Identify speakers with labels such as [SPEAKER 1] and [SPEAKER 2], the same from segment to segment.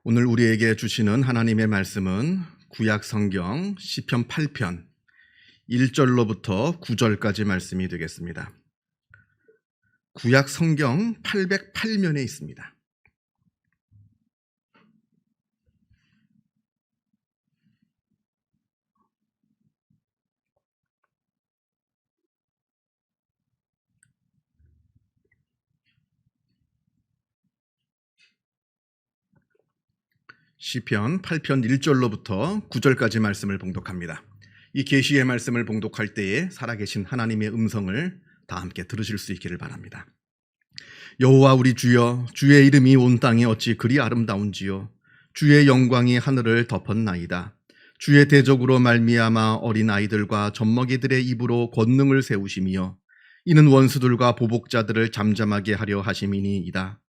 [SPEAKER 1] 오늘 우리에게 주시는 하나님의 말씀은 구약 성경 시편 8편 1절로부터 9절까지 말씀이 되겠습니다. 구약 성경 808면에 있습니다. 시편 8편 1절로부터 9절까지 말씀을 봉독합니다. 이 계시의 말씀을 봉독할 때에 살아계신 하나님의 음성을 다 함께 들으실 수 있기를 바랍니다. 여호와 우리 주여, 주의 이름이 온 땅에 어찌 그리 아름다운지요. 주의 영광이 하늘을 덮었나이다. 주의 대적으로 말미암아 어린 아이들과 젖먹이들의 입으로 권능을 세우심이요, 이는 원수들과 보복자들을 잠잠하게 하려 하심이니이다.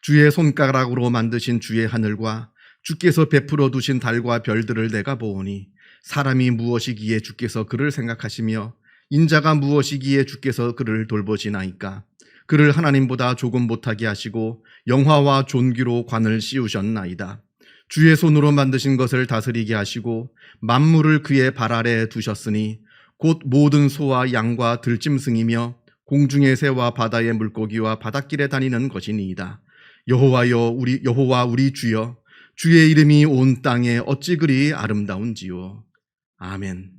[SPEAKER 1] 주의 손가락으로 만드신 주의 하늘과 주께서 베풀어 두신 달과 별들을 내가 보오니, 사람이 무엇이기에 주께서 그를 생각하시며 인자가 무엇이기에 주께서 그를 돌보시나이까. 그를 하나님보다 조금 못하게 하시고 영화와 존귀로 관을 씌우셨나이다. 주의 손으로 만드신 것을 다스리게 하시고 만물을 그의 발 아래에 두셨으니 곧 모든 소와 양과 들짐승이며 공중의 새와 바다의 물고기와 바닷길에 다니는 것이니이다. 여호와 우리 주여, 주의 이름이 온 땅에 어찌 그리 아름다운지요. 아멘.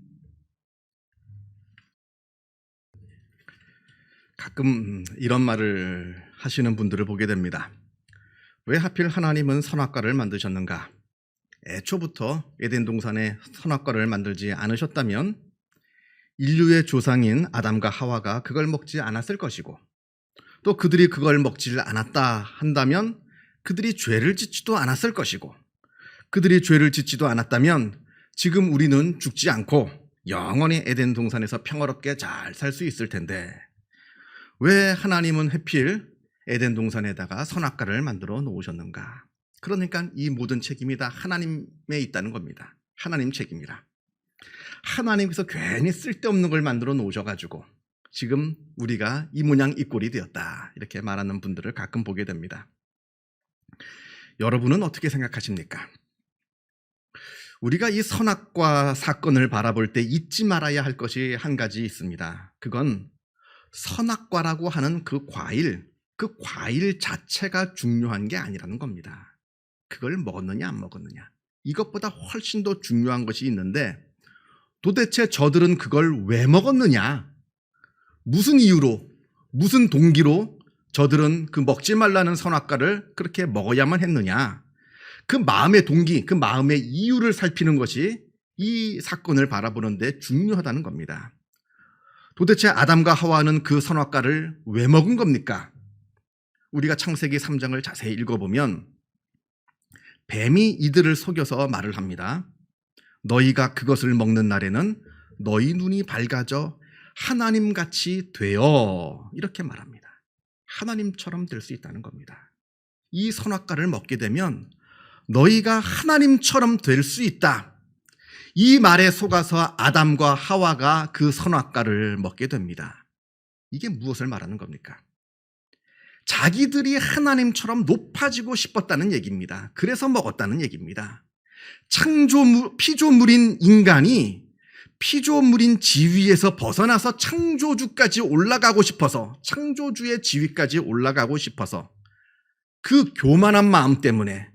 [SPEAKER 1] 가끔 이런 말을 하시는 분들을 보게 됩니다. 왜 하필 하나님은 선악과를 만드셨는가? 애초부터 에덴 동산에 선악과를 만들지 않으셨다면 인류의 조상인 아담과 하와가 그걸 먹지 않았을 것이고, 또 그들이 그걸 먹지 않았다 한다면 그들이 죄를 짓지도 않았을 것이고, 그들이 죄를 짓지도 않았다면 지금 우리는 죽지 않고 영원히 에덴 동산에서 평화롭게 잘 살 수 있을 텐데, 왜 하나님은 하필 에덴 동산에다가 선악과를 만들어 놓으셨는가? 그러니까 이 모든 책임이 다 하나님에 있다는 겁니다. 하나님 책임이라. 하나님께서 괜히 쓸데없는 걸 만들어 놓으셔가지고 지금 우리가 이 모양 이 꼴이 되었다, 이렇게 말하는 분들을 가끔 보게 됩니다. 여러분은 어떻게 생각하십니까? 우리가 이 선악과 사건을 바라볼 때 잊지 말아야 할 것이 한 가지 있습니다. 그건 선악과라고 하는 그 과일 자체가 중요한 게 아니라는 겁니다. 그걸 먹었느냐 안 먹었느냐, 이것보다 훨씬 더 중요한 것이 있는데, 도대체 저들은 그걸 왜 먹었느냐, 무슨 이유로, 무슨 동기로 저들은 그 먹지 말라는 선악과를 그렇게 먹어야만 했느냐, 그 마음의 동기, 그 마음의 이유를 살피는 것이 이 사건을 바라보는 데 중요하다는 겁니다. 도대체 아담과 하와는 그 선악과를 왜 먹은 겁니까? 우리가 창세기 3장을 자세히 읽어보면 뱀이 이들을 속여서 말을 합니다. 너희가 그것을 먹는 날에는 너희 눈이 밝아져 하나님같이 되어, 이렇게 말합니다. 하나님처럼 될 수 있다는 겁니다. 이 선악과를 먹게 되면 너희가 하나님처럼 될 수 있다, 이 말에 속아서 아담과 하와가 그 선악과를 먹게 됩니다. 이게 무엇을 말하는 겁니까? 자기들이 하나님처럼 높아지고 싶었다는 얘기입니다. 그래서 먹었다는 얘기입니다. 피조물인 인간이 피조물인 지위에서 벗어나서 창조주까지 올라가고 싶어서, 창조주의 지위까지 올라가고 싶어서 그 교만한 마음 때문에,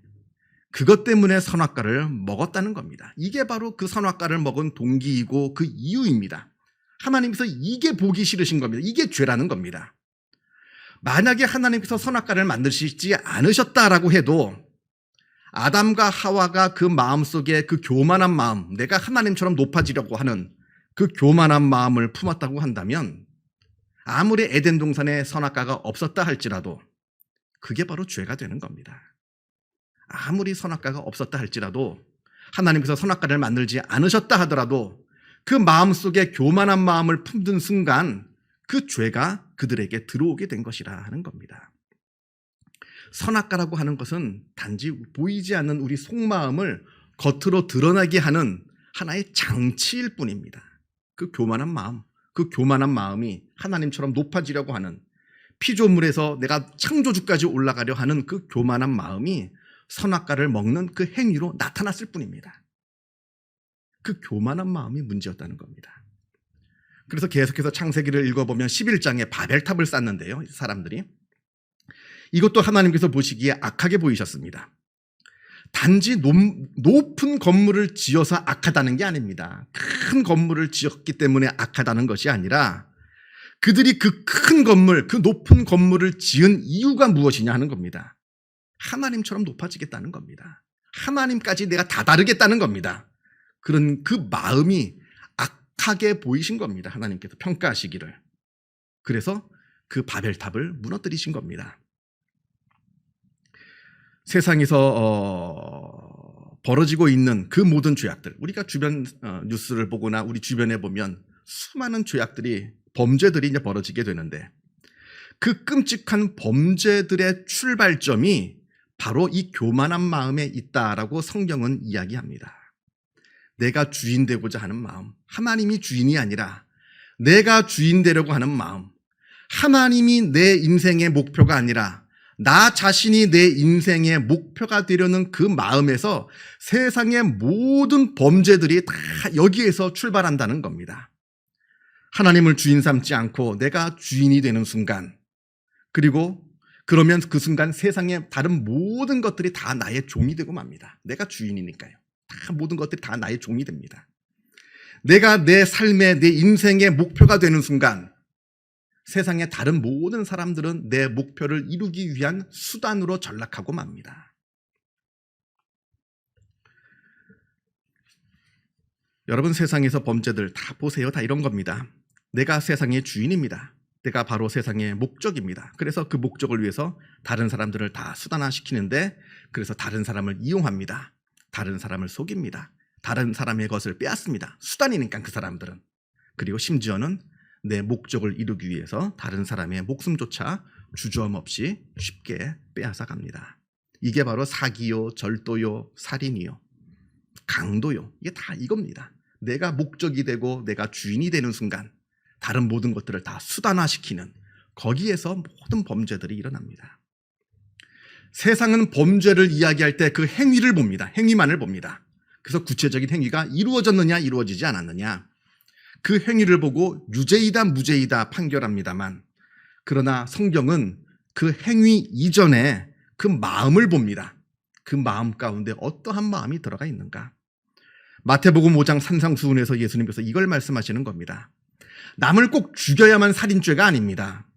[SPEAKER 1] 그것 때문에 선악과를 먹었다는 겁니다. 이게 바로 그 선악과를 먹은 동기이고 그 이유입니다. 하나님께서 이게 보기 싫으신 겁니다. 이게 죄라는 겁니다. 만약에 하나님께서 선악과를 만드시지 않으셨다라고 해도 아담과 하와가 그 마음속에 그 교만한 마음, 내가 하나님처럼 높아지려고 하는 그 교만한 마음을 품었다고 한다면, 아무리 에덴 동산에 선악과가 없었다 할지라도 그게 바로 죄가 되는 겁니다. 아무리 선악과가 없었다 할지라도, 하나님께서 선악과를 만들지 않으셨다 하더라도 그 마음속에 교만한 마음을 품든 순간 그 죄가 그들에게 들어오게 된 것이라 하는 겁니다. 선악과라고 하는 것은 단지 보이지 않는 우리 속마음을 겉으로 드러나게 하는 하나의 장치일 뿐입니다. 그 교만한 마음이 하나님처럼 높아지려고 하는, 피조물에서 내가 창조주까지 올라가려 하는 그 교만한 마음이 선악과를 먹는 그 행위로 나타났을 뿐입니다. 그 교만한 마음이 문제였다는 겁니다. 그래서 계속해서 창세기를 읽어보면 11장에 바벨탑을 쌓는데요. 사람들이. 이것도 하나님께서 보시기에 악하게 보이셨습니다. 단지 높은 건물을 지어서 악하다는 게 아닙니다. 큰 건물을 지었기 때문에 악하다는 것이 아니라 그들이 그 큰 건물, 그 높은 건물을 지은 이유가 무엇이냐 하는 겁니다. 하나님처럼 높아지겠다는 겁니다. 하나님까지 내가 다다르겠다는 겁니다. 그런 그 마음이 악하게 보이신 겁니다. 하나님께서 평가하시기를. 그래서 그 바벨탑을 무너뜨리신 겁니다. 세상에서 벌어지고 있는 그 모든 죄악들, 우리가 주변 뉴스를 보거나 우리 주변에 보면 수많은 죄악들이, 범죄들이 이제 벌어지게 되는데 그 끔찍한 범죄들의 출발점이 바로 이 교만한 마음에 있다라고 성경은 이야기합니다. 내가 주인 되고자 하는 마음, 하나님이 주인이 아니라 내가 주인 되려고 하는 마음, 하나님이 내 인생의 목표가 아니라 나 자신이 내 인생의 목표가 되려는 그 마음에서 세상의 모든 범죄들이 다 여기에서 출발한다는 겁니다. 하나님을 주인 삼지 않고 내가 주인이 되는 순간, 그리고 그러면 그 순간 세상의 다른 모든 것들이 다 나의 종이 되고 맙니다. 내가 주인이니까요. 다 모든 것들이 다 나의 종이 됩니다. 내가 내 삶의, 내 인생의 목표가 되는 순간 세상의 다른 모든 사람들은 내 목표를 이루기 위한 수단으로 전락하고 맙니다. 여러분, 세상에서 범죄들 다 보세요. 다 이런 겁니다. 내가 세상의 주인입니다. 내가 바로 세상의 목적입니다. 그래서 그 목적을 위해서 다른 사람들을 다 수단화시키는데, 그래서 다른 사람을 이용합니다. 다른 사람을 속입니다. 다른 사람의 것을 빼앗습니다. 수단이니까 그 사람들은. 그리고 심지어는 내 목적을 이루기 위해서 다른 사람의 목숨조차 주저함없이 쉽게 빼앗아 갑니다. 이게 바로 사기요, 절도요, 살인이요, 강도요. 이게 다 이겁니다. 내가 목적이 되고 내가 주인이 되는 순간 다른 모든 것들을 다 수단화시키는, 거기에서 모든 범죄들이 일어납니다. 세상은 범죄를 이야기할 때 그 행위를 봅니다. 행위만을 봅니다. 그래서 구체적인 행위가 이루어졌느냐 이루어지지 않았느냐, 그 행위를 보고 유죄이다 무죄이다 판결합니다만, 그러나 성경은 그 행위 이전에 그 마음을 봅니다. 그 마음 가운데 어떠한 마음이 들어가 있는가. 마태복음 5장 산상수훈에서 예수님께서 이걸 말씀하시는 겁니다. 남을 꼭 죽여야만 살인죄가 아닙니다.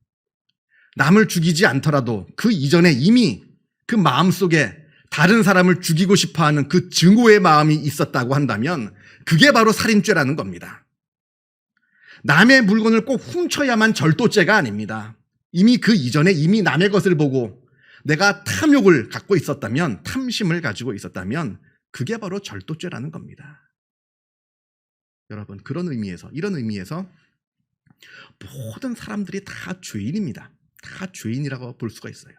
[SPEAKER 1] 남을 죽이지 않더라도 그 이전에 이미 그 마음속에 다른 사람을 죽이고 싶어하는 그 증오의 마음이 있었다고 한다면 그게 바로 살인죄라는 겁니다. 남의 물건을 꼭 훔쳐야만 절도죄가 아닙니다. 이미 그 이전에 이미 남의 것을 보고 내가 탐욕을 갖고 있었다면, 탐심을 가지고 있었다면 그게 바로 절도죄라는 겁니다. 여러분, 그런 의미에서, 이런 의미에서 모든 사람들이 다 죄인입니다. 다 죄인이라고 볼 수가 있어요.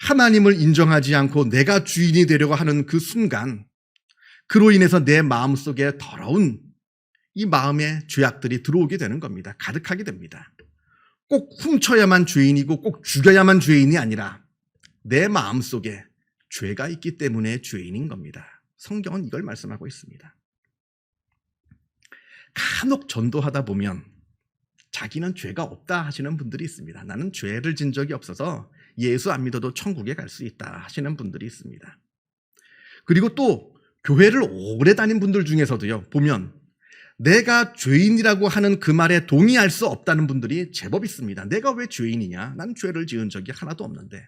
[SPEAKER 1] 하나님을 인정하지 않고 내가 주인이 되려고 하는 그 순간, 그로 인해서 내 마음속에 더러운 이 마음의 죄악들이 들어오게 되는 겁니다. 가득하게 됩니다. 꼭 훔쳐야만 죄인이고 꼭 죽여야만 죄인이 아니라 내 마음속에 죄가 있기 때문에 죄인인 겁니다. 성경은 이걸 말씀하고 있습니다. 간혹 전도하다 보면 자기는 죄가 없다 하시는 분들이 있습니다. 나는 죄를 진 적이 없어서 예수 안 믿어도 천국에 갈 수 있다 하시는 분들이 있습니다. 그리고 또 교회를 오래 다닌 분들 중에서도요, 보면 내가 죄인이라고 하는 그 말에 동의할 수 없다는 분들이 제법 있습니다. 내가 왜 죄인이냐? 난 죄를 지은 적이 하나도 없는데.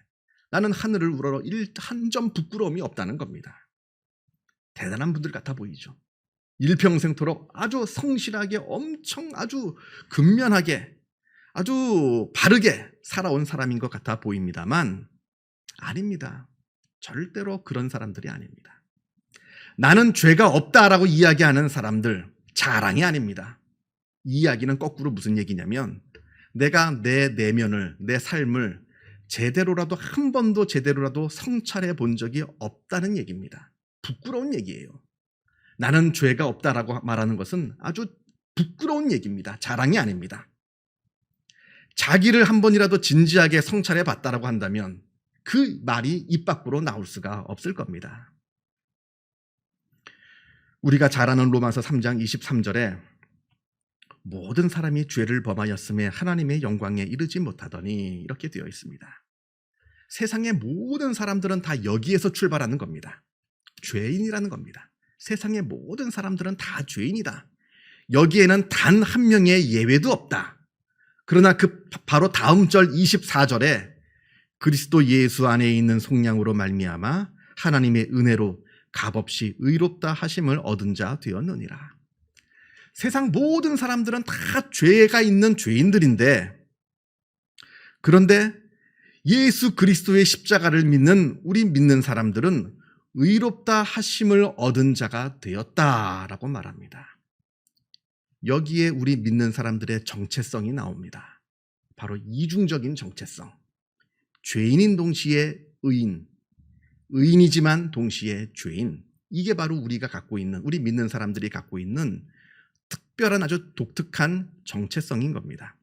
[SPEAKER 1] 나는 하늘을 우러러 한 점 부끄러움이 없다는 겁니다. 대단한 분들 같아 보이죠. 일평생토록 아주 성실하게, 엄청 아주 근면하게, 아주 바르게 살아온 사람인 것 같아 보입니다만 아닙니다. 절대로 그런 사람들이 아닙니다. 나는 죄가 없다라고 이야기하는 사람들, 자랑이 아닙니다. 이 이야기는 거꾸로 무슨 얘기냐면, 내가 내 내면을, 내 삶을 제대로라도, 한 번도 제대로라도 성찰해 본 적이 없다는 얘기입니다. 부끄러운 얘기예요. 나는 죄가 없다라고 말하는 것은 아주 부끄러운 얘기입니다. 자랑이 아닙니다. 자기를 한 번이라도 진지하게 성찰해 봤다라고 한다면 그 말이 입 밖으로 나올 수가 없을 겁니다. 우리가 잘 아는 로마서 3장 23절에 모든 사람이 죄를 범하였음에 하나님의 영광에 이르지 못하더니 이렇게 되어 있습니다. 세상의 모든 사람들은 다 여기에서 출발하는 겁니다. 죄인이라는 겁니다. 세상의 모든 사람들은 다 죄인이다. 여기에는 단 한 명의 예외도 없다. 그러나 그 바로 다음 절 24절에 그리스도 예수 안에 있는 속량으로 말미암아 하나님의 은혜로 값없이 의롭다 하심을 얻은 자 되었느니라. 세상 모든 사람들은 다 죄가 있는 죄인들인데, 그런데 예수 그리스도의 십자가를 믿는 우리 믿는 사람들은 의롭다 하심을 얻은 자가 되었다라고 말합니다. 여기에 우리 믿는 사람들의 정체성이 나옵니다. 바로 이중적인 정체성. 죄인인 동시에 의인, 의인이지만 동시에 죄인. 이게 바로 우리가 갖고 있는, 우리 믿는 사람들이 갖고 있는 특별한 아주 독특한 정체성인 겁니다.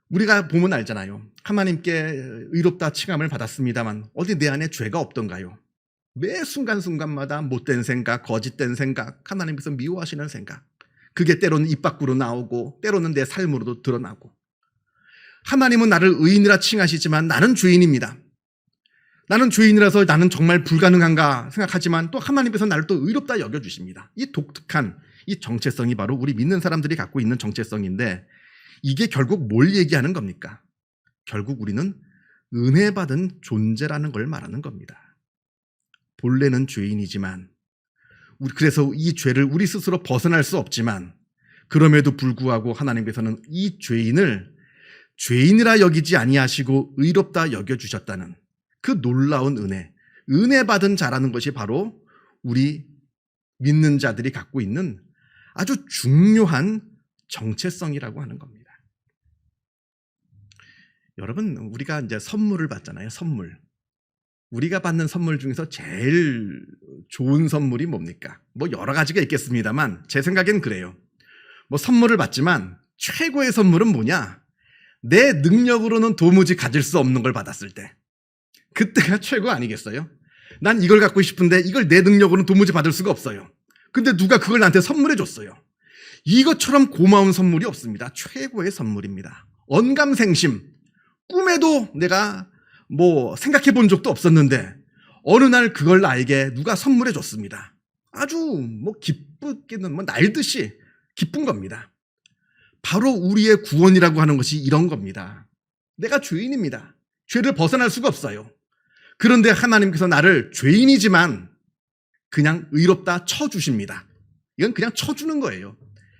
[SPEAKER 1] 우리가 보면 알잖아요. 하나님께 의롭다 칭함을 받았습니다만 어디 내 안에 죄가 없던가요? 매 순간순간마다 못된 생각, 거짓된 생각, 하나님께서 미워하시는 생각, 그게 때로는 입 밖으로 나오고 때로는 내 삶으로도 드러나고, 하나님은 나를 의인이라 칭하시지만 나는 죄인입니다. 나는 죄인이라서 나는 정말 불가능한가 생각하지만 또 하나님께서 나를 또 의롭다 여겨주십니다. 이 독특한 이 정체성이 바로 우리 믿는 사람들이 갖고 있는 정체성인데, 이게 결국 뭘 얘기하는 겁니까? 결국 우리는 은혜 받은 존재라는 걸 말하는 겁니다. 본래는 죄인이지만, 그래서 이 죄를 우리 스스로 벗어날 수 없지만, 그럼에도 불구하고 하나님께서는 이 죄인을 죄인이라 여기지 아니하시고 의롭다 여겨주셨다는 그 놀라운 은혜 받은 자라는 것이 바로 우리 믿는 자들이 갖고 있는 아주 중요한 정체성이라고 하는 겁니다. 여러분, 우리가 이제 선물을 받잖아요. 선물. 우리가 받는 선물 중에서 제일 좋은 선물이 뭡니까? 뭐 여러 가지가 있겠습니다만 제 생각엔 그래요. 뭐 선물을 받지만 최고의 선물은 뭐냐? 내 능력으로는 도무지 가질 수 없는 걸 받았을 때, 그때가 최고 아니겠어요? 난 이걸 갖고 싶은데 이걸 내 능력으로는 도무지 받을 수가 없어요. 근데 누가 그걸 나한테 선물해 줬어요. 이것처럼 고마운 선물이 없습니다. 최고의 선물입니다. 언감생심. 꿈에도 내가 뭐 생각해 본 적도 없었는데 어느 날 그걸 나에게 누가 선물해 줬습니다. 아주 뭐 기쁘기는 뭐 날듯이 기쁜 겁니다. 바로 우리의 구원이라고 하는 것이 이런 겁니다. 내가 죄인입니다. 죄를 벗어날 수가 없어요. 그런데 하나님께서 나를 죄인이지만 그냥 의롭다 쳐주십니다. 이건 그냥 쳐주는 거예요.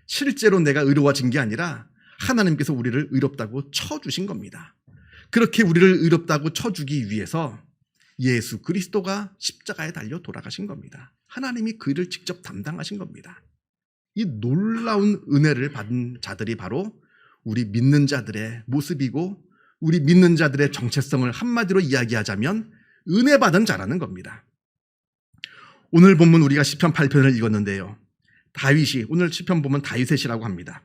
[SPEAKER 1] 실제로 내가 의로워진 게 아니라 하나님께서 우리를 의롭다고 쳐주신 겁니다. 그렇게 우리를 의롭다고 쳐주기 위해서 예수 그리스도가 십자가에 달려 돌아가신 겁니다. 하나님이 그 일을 직접 담당하신 겁니다. 이 놀라운 은혜를 받은 자들이 바로 우리 믿는 자들의 모습이고, 우리 믿는 자들의 정체성을 한마디로 이야기하자면 은혜 받은 자라는 겁니다. 오늘 본문 우리가 시편 8편을 읽었는데요. 다윗이, 오늘 시편 보면 다윗의 시라고 합니다.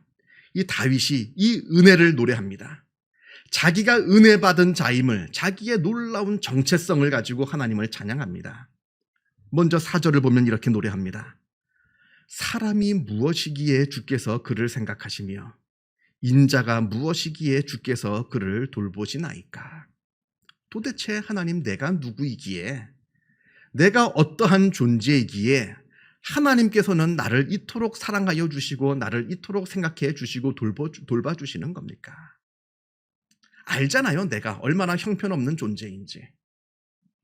[SPEAKER 1] 이 다윗이 이 은혜를 노래합니다. 자기가 은혜 받은 자임을, 자기의 놀라운 정체성을 가지고 하나님을 찬양합니다. 먼저 4절을 보면 이렇게 노래합니다. 사람이 무엇이기에 주께서 그를 생각하시며 인자가 무엇이기에 주께서 그를 돌보시나이까. 도대체 하나님, 내가 누구이기에, 내가 어떠한 존재이기에 하나님께서는 나를 이토록 사랑하여 주시고 나를 이토록 생각해 주시고 돌봐주시는 겁니까? 알잖아요. 내가 얼마나 형편없는 존재인지.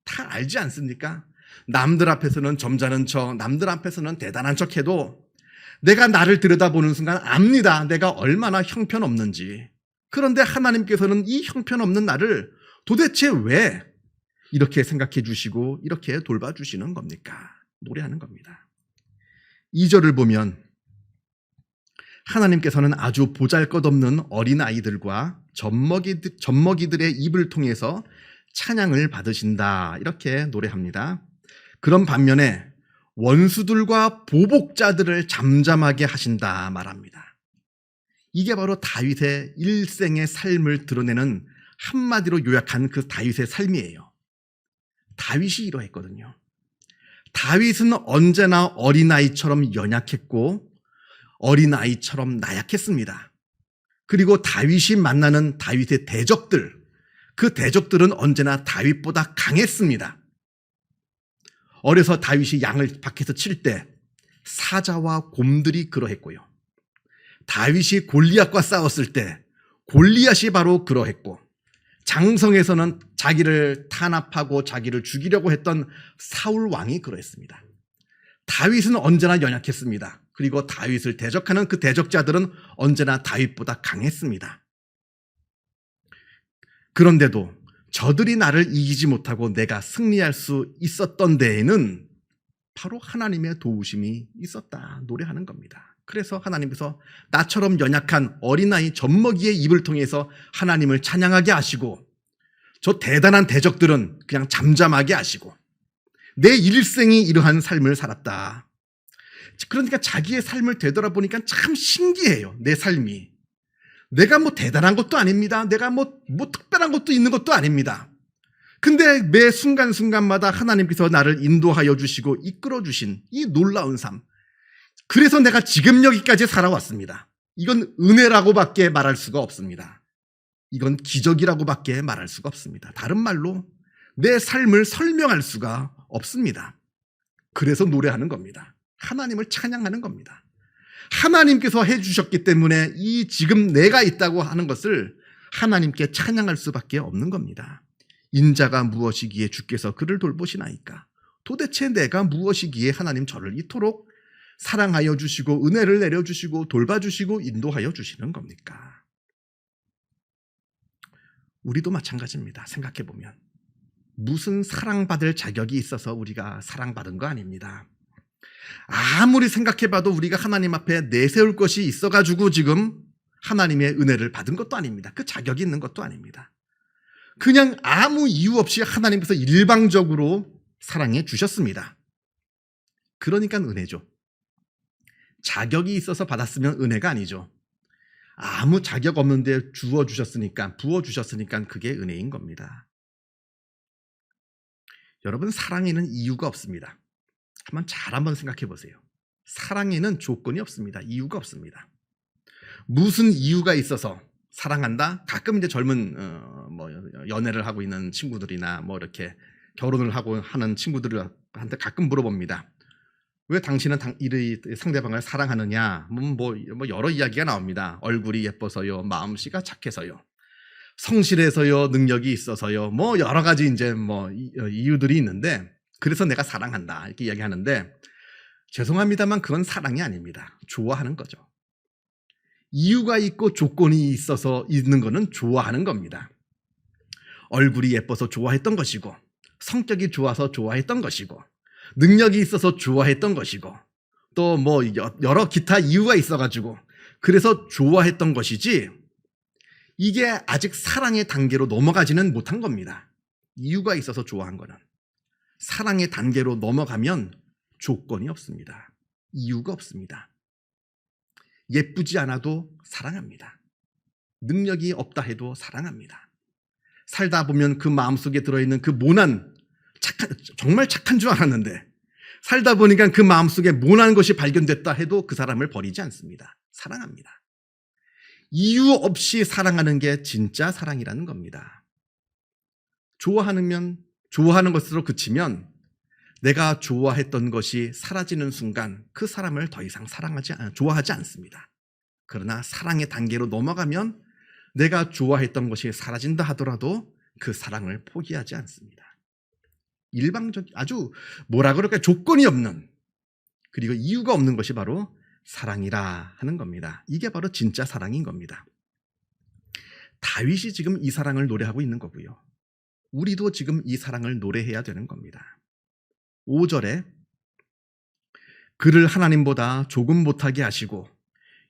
[SPEAKER 1] 다 알지 않습니까? 남들 앞에서는 점잖은 척, 남들 앞에서는 대단한 척 해도 내가 나를 들여다보는 순간 압니다. 내가 얼마나 형편없는지. 그런데 하나님께서는 이 형편없는 나를 도대체 왜 이렇게 생각해 주시고 이렇게 돌봐주시는 겁니까? 노래하는 겁니다. 2절을 보면 하나님께서는 아주 보잘것없는 어린아이들과 젖먹이들의 입을 통해서 찬양을 받으신다, 이렇게 노래합니다. 그런 반면에 원수들과 보복자들을 잠잠하게 하신다 말합니다. 이게 바로 다윗의 일생의 삶을 드러내는 한마디로 요약한 그 다윗의 삶이에요. 다윗이 이러했거든요. 다윗은 언제나 어린아이처럼 연약했고 어린아이처럼 나약했습니다. 그리고 다윗이 만나는 다윗의 대적들, 그 대적들은 언제나 다윗보다 강했습니다. 어려서 다윗이 양을 밖에서 칠 때 사자와 곰들이 그러했고요. 다윗이 골리앗과 싸웠을 때 골리앗이 바로 그러했고, 장성에서는 자기를 탄압하고 자기를 죽이려고 했던 사울 왕이 그러했습니다. 다윗은 언제나 연약했습니다. 그리고 다윗을 대적하는 그 대적자들은 언제나 다윗보다 강했습니다. 그런데도 저들이 나를 이기지 못하고 내가 승리할 수 있었던 데에는 바로 하나님의 도우심이 있었다 노래하는 겁니다. 그래서 하나님께서 나처럼 연약한 어린아이 젖먹이의 입을 통해서 하나님을 찬양하게 하시고, 저 대단한 대적들은 그냥 잠잠하게 하시고, 내 일생이 이러한 삶을 살았다. 그러니까 자기의 삶을 되돌아보니까 참 신기해요. 내 삶이. 내가 뭐 대단한 것도 아닙니다. 내가 뭐 특별한 것도 있는 것도 아닙니다. 근데 매 순간순간마다 하나님께서 나를 인도하여 주시고 이끌어 주신 이 놀라운 삶. 그래서 내가 지금 여기까지 살아왔습니다. 이건 은혜라고밖에 말할 수가 없습니다. 이건 기적이라고밖에 말할 수가 없습니다. 다른 말로 내 삶을 설명할 수가 없습니다. 그래서 노래하는 겁니다. 하나님을 찬양하는 겁니다. 하나님께서 해주셨기 때문에 이 지금 내가 있다고 하는 것을 하나님께 찬양할 수밖에 없는 겁니다. 인자가 무엇이기에 주께서 그를 돌보시나이까? 도대체 내가 무엇이기에 하나님 저를 이토록 사랑하여 주시고 은혜를 내려주시고 돌봐주시고 인도하여 주시는 겁니까? 우리도 마찬가지입니다. 생각해보면 무슨 사랑받을 자격이 있어서 우리가 사랑받은 거 아닙니다. 아무리 생각해봐도 우리가 하나님 앞에 내세울 것이 있어가지고 지금 하나님의 은혜를 받은 것도 아닙니다. 그 자격이 있는 것도 아닙니다. 그냥 아무 이유 없이 하나님께서 일방적으로 사랑해 주셨습니다. 그러니까 은혜죠. 자격이 있어서 받았으면 은혜가 아니죠. 아무 자격 없는데 주어주셨으니까, 부어주셨으니까 그게 은혜인 겁니다. 여러분, 사랑에는 이유가 없습니다. 한번 생각해 보세요. 사랑에는 조건이 없습니다. 이유가 없습니다. 무슨 이유가 있어서 사랑한다? 가끔 이제 젊은 연애를 하고 있는 친구들이나 이렇게 결혼을 하고 하는 친구들한테 가끔 물어봅니다. 왜 당신은 이 상대방을 사랑하느냐? 여러 이야기가 나옵니다. 얼굴이 예뻐서요, 마음씨가 착해서요, 성실해서요, 능력이 있어서요, 여러 가지 이제 이유들이 있는데, 그래서 내가 사랑한다 이렇게 이야기하는데, 죄송합니다만 그건 사랑이 아닙니다. 좋아하는 거죠. 이유가 있고 조건이 있어서 있는 거는 좋아하는 겁니다. 얼굴이 예뻐서 좋아했던 것이고, 성격이 좋아서 좋아했던 것이고, 능력이 있어서 좋아했던 것이고, 또 여러 기타 이유가 있어가지고 그래서 좋아했던 것이지, 이게 아직 사랑의 단계로 넘어가지는 못한 겁니다. 이유가 있어서 좋아한 거는. 사랑의 단계로 넘어가면 조건이 없습니다. 이유가 없습니다. 예쁘지 않아도 사랑합니다. 능력이 없다 해도 사랑합니다. 살다 보면 그 마음속에 들어있는 그 모난, 정말 착한 줄 알았는데 살다 보니까 그 마음속에 모난 것이 발견됐다 해도 그 사람을 버리지 않습니다. 사랑합니다. 이유 없이 사랑하는 게 진짜 사랑이라는 겁니다. 좋아하는 것으로 그치면 내가 좋아했던 것이 사라지는 순간 그 사람을 더 이상 좋아하지 않습니다. 그러나 사랑의 단계로 넘어가면 내가 좋아했던 것이 사라진다 하더라도 그 사랑을 포기하지 않습니다. 아주 조건이 없는, 그리고 이유가 없는 것이 바로 사랑이라 하는 겁니다. 이게 바로 진짜 사랑인 겁니다. 다윗이 지금 이 사랑을 노래하고 있는 거고요. 우리도 지금 이 사랑을 노래해야 되는 겁니다. 5절에 그를 하나님보다 조금 못하게 하시고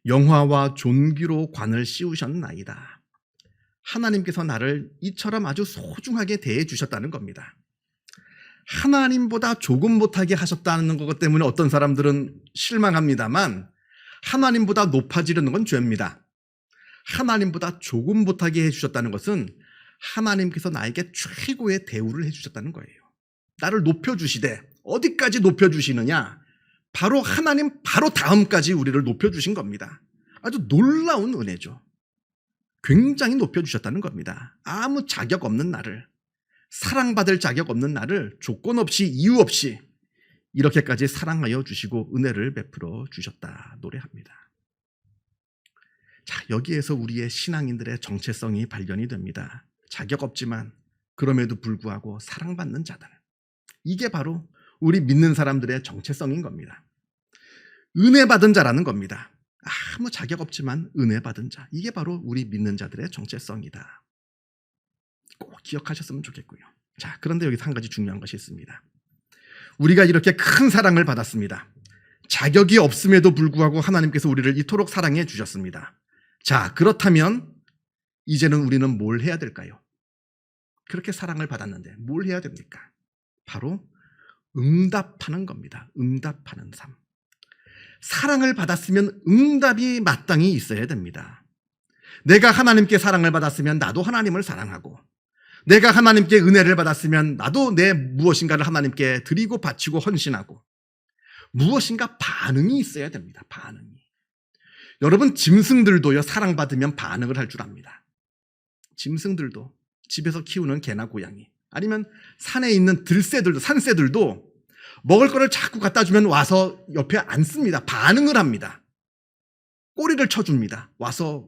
[SPEAKER 1] 영화와 존귀로 관을 씌우셨나이다. 하나님께서 나를 이처럼 아주 소중하게 대해 주셨다는 겁니다. 하나님보다 조금 못하게 하셨다는 것 때문에 어떤 사람들은 실망합니다만, 하나님보다 높아지려는 건 죄입니다. 하나님보다 조금 못하게 해주셨다는 것은 하나님께서 나에게 최고의 대우를 해주셨다는 거예요. 나를 높여주시되 어디까지 높여주시느냐? 바로 하나님 바로 다음까지 우리를 높여주신 겁니다. 아주 놀라운 은혜죠. 굉장히 높여주셨다는 겁니다. 아무 자격 없는 나를, 사랑받을 자격 없는 나를 조건 없이 이유 없이 이렇게까지 사랑하여 주시고 은혜를 베풀어 주셨다 노래합니다. 자, 여기에서 우리의 신앙인들의 정체성이 발견이 됩니다. 자격 없지만 그럼에도 불구하고 사랑받는 자들. 이게 바로 우리 믿는 사람들의 정체성인 겁니다. 은혜 받은 자라는 겁니다. 아무 자격 없지만 은혜 받은 자. 이게 바로 우리 믿는 자들의 정체성이다. 꼭 기억하셨으면 좋겠고요. 자, 그런데 여기서 한 가지 중요한 것이 있습니다. 우리가 이렇게 큰 사랑을 받았습니다. 자격이 없음에도 불구하고 하나님께서 우리를 이토록 사랑해 주셨습니다. 자, 그렇다면 이제는 우리는 뭘 해야 될까요? 그렇게 사랑을 받았는데 뭘 해야 됩니까? 바로 응답하는 겁니다. 응답하는 삶. 사랑을 받았으면 응답이 마땅히 있어야 됩니다. 내가 하나님께 사랑을 받았으면 나도 하나님을 사랑하고, 내가 하나님께 은혜를 받았으면 나도 내 무엇인가를 하나님께 드리고 바치고 헌신하고, 무엇인가 반응이 있어야 됩니다. 반응이. 여러분, 짐승들도요, 사랑받으면 반응을 할 줄 압니다. 짐승들도, 집에서 키우는 개나 고양이, 아니면 산에 있는 들새들도, 산새들도 먹을 거를 자꾸 갖다 주면 와서 옆에 앉습니다. 반응을 합니다. 꼬리를 쳐줍니다. 와서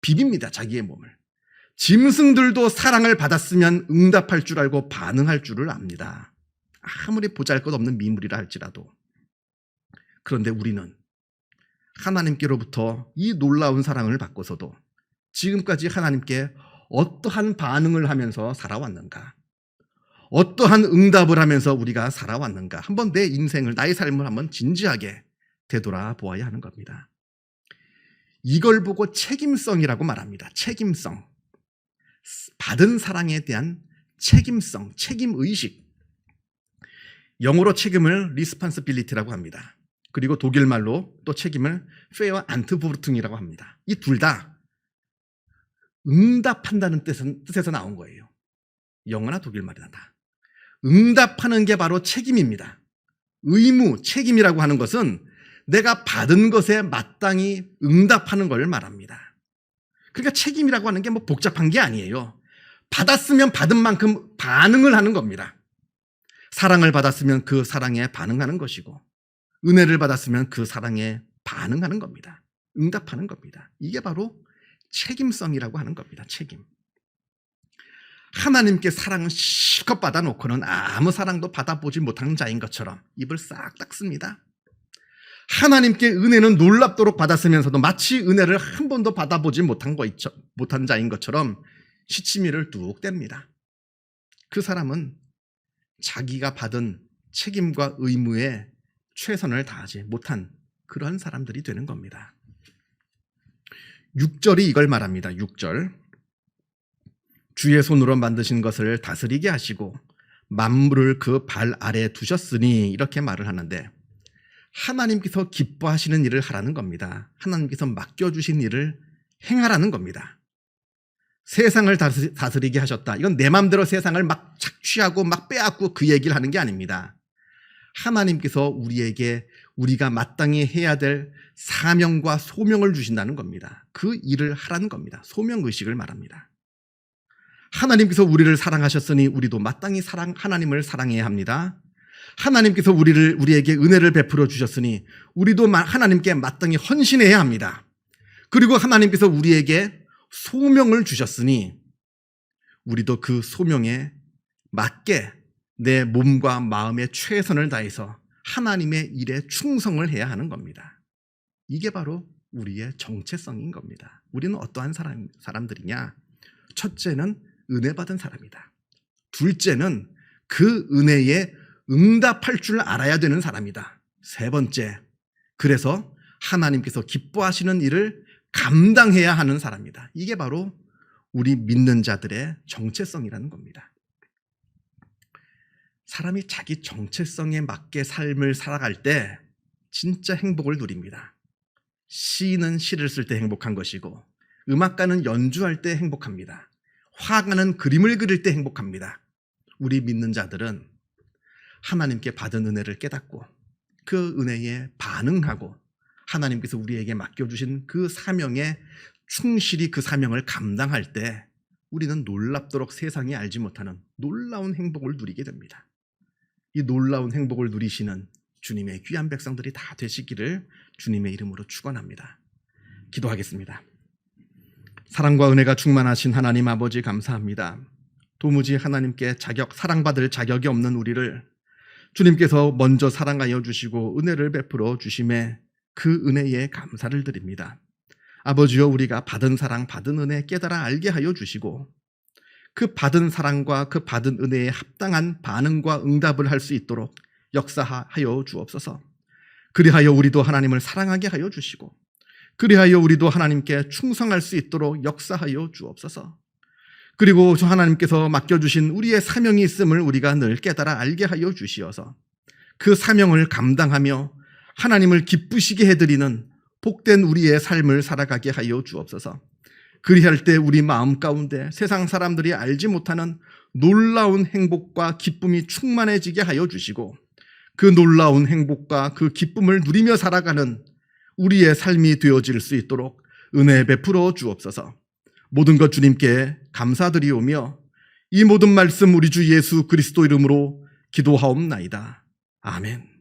[SPEAKER 1] 비빕니다. 자기의 몸을. 짐승들도 사랑을 받았으면 응답할 줄 알고 반응할 줄을 압니다. 아무리 보잘것없는 미물이라 할지라도. 그런데 우리는 하나님께로부터 이 놀라운 사랑을 받고서도 지금까지 하나님께 어떠한 반응을 하면서 살아왔는가? 어떠한 응답을 하면서 우리가 살아왔는가? 한번 내 인생을, 나의 삶을 한번 진지하게 되돌아보아야 하는 겁니다. 이걸 보고 책임성이라고 말합니다. 책임성. 받은 사랑에 대한 책임성, 책임의식. 영어로 책임을 responsibility라고 합니다. 그리고 독일말로 또 책임을 Verantwortung이라고 합니다. 이 둘 다 응답한다는 뜻에서 나온 거예요. 영어나 독일말이나 다. 응답하는 게 바로 책임입니다. 의무, 책임이라고 하는 것은 내가 받은 것에 마땅히 응답하는 걸 말합니다. 그러니까 책임이라고 하는 게 뭐 복잡한 게 아니에요. 받았으면 받은 만큼 반응을 하는 겁니다. 사랑을 받았으면 그 사랑에 반응하는 것이고, 은혜를 받았으면 그 사랑에 반응하는 겁니다. 응답하는 겁니다. 이게 바로 책임성이라고 하는 겁니다. 책임. 하나님께 사랑은 실컷 받아놓고는 아무 사랑도 받아보지 못하는 자인 것처럼 입을 싹 닦습니다. 하나님께 은혜는 놀랍도록 받았으면서도 마치 은혜를 한 번도 받아보지 못한 자인 것처럼 시치미를 뚝 뗍니다. 그 사람은 자기가 받은 책임과 의무에 최선을 다하지 못한 그런 사람들이 되는 겁니다. 6절이 이걸 말합니다. 6절. 주의 손으로 만드신 것을 다스리게 하시고 만물을 그 발 아래 두셨으니, 이렇게 말을 하는데 하나님께서 기뻐하시는 일을 하라는 겁니다. 하나님께서 맡겨주신 일을 행하라는 겁니다. 세상을 다스리게 하셨다. 이건 내 마음대로 세상을 막 착취하고 막 빼앗고 그 얘기를 하는 게 아닙니다. 하나님께서 우리에게 우리가 마땅히 해야 될 사명과 소명을 주신다는 겁니다. 그 일을 하라는 겁니다. 소명의식을 말합니다. 하나님께서 우리를 사랑하셨으니 우리도 마땅히 하나님을 사랑해야 합니다. 하나님께서 우리에게 은혜를 베풀어 주셨으니 우리도 하나님께 마땅히 헌신해야 합니다. 그리고 하나님께서 우리에게 소명을 주셨으니 우리도 그 소명에 맞게 내 몸과 마음의 최선을 다해서 하나님의 일에 충성을 해야 하는 겁니다. 이게 바로 우리의 정체성인 겁니다. 우리는 어떠한 사람들이냐? 첫째는 은혜 받은 사람이다. 둘째는 그 은혜에 응답할 줄 알아야 되는 사람이다. 세 번째, 그래서 하나님께서 기뻐하시는 일을 감당해야 하는 사람이다. 이게 바로 우리 믿는 자들의 정체성이라는 겁니다. 사람이 자기 정체성에 맞게 삶을 살아갈 때 진짜 행복을 누립니다. 시인은 시를 쓸 때 행복한 것이고, 음악가는 연주할 때 행복합니다. 화가는 그림을 그릴 때 행복합니다. 우리 믿는 자들은 하나님께 받은 은혜를 깨닫고 그 은혜에 반응하고 하나님께서 우리에게 맡겨주신 그 사명에 충실히 그 사명을 감당할 때 우리는 놀랍도록 세상이 알지 못하는 놀라운 행복을 누리게 됩니다. 이 놀라운 행복을 누리시는 주님의 귀한 백성들이 다 되시기를 주님의 이름으로 축원합니다. 기도하겠습니다. 사랑과 은혜가 충만하신 하나님 아버지 감사합니다. 도무지 하나님께 사랑받을 자격이 없는 우리를 주님께서 먼저 사랑하여 주시고 은혜를 베풀어 주심에 그 은혜에 감사를 드립니다. 아버지여, 우리가 받은 사랑, 받은 은혜 깨달아 알게 하여 주시고 그 받은 사랑과 그 받은 은혜에 합당한 반응과 응답을 할 수 있도록 역사하여 주옵소서. 그리하여 우리도 하나님을 사랑하게 하여 주시고 그리하여 우리도 하나님께 충성할 수 있도록 역사하여 주옵소서. 그리고 하나님께서 맡겨주신 우리의 사명이 있음을 우리가 늘 깨달아 알게 하여 주시어서 그 사명을 감당하며 하나님을 기쁘시게 해드리는 복된 우리의 삶을 살아가게 하여 주옵소서. 그리할 때 우리 마음 가운데 세상 사람들이 알지 못하는 놀라운 행복과 기쁨이 충만해지게 하여 주시고 그 놀라운 행복과 그 기쁨을 누리며 살아가는 우리의 삶이 되어질 수 있도록 은혜 베풀어 주옵소서. 모든 것 주님께 감사드리오며 이 모든 말씀 우리 주 예수 그리스도 이름으로 기도하옵나이다. 아멘.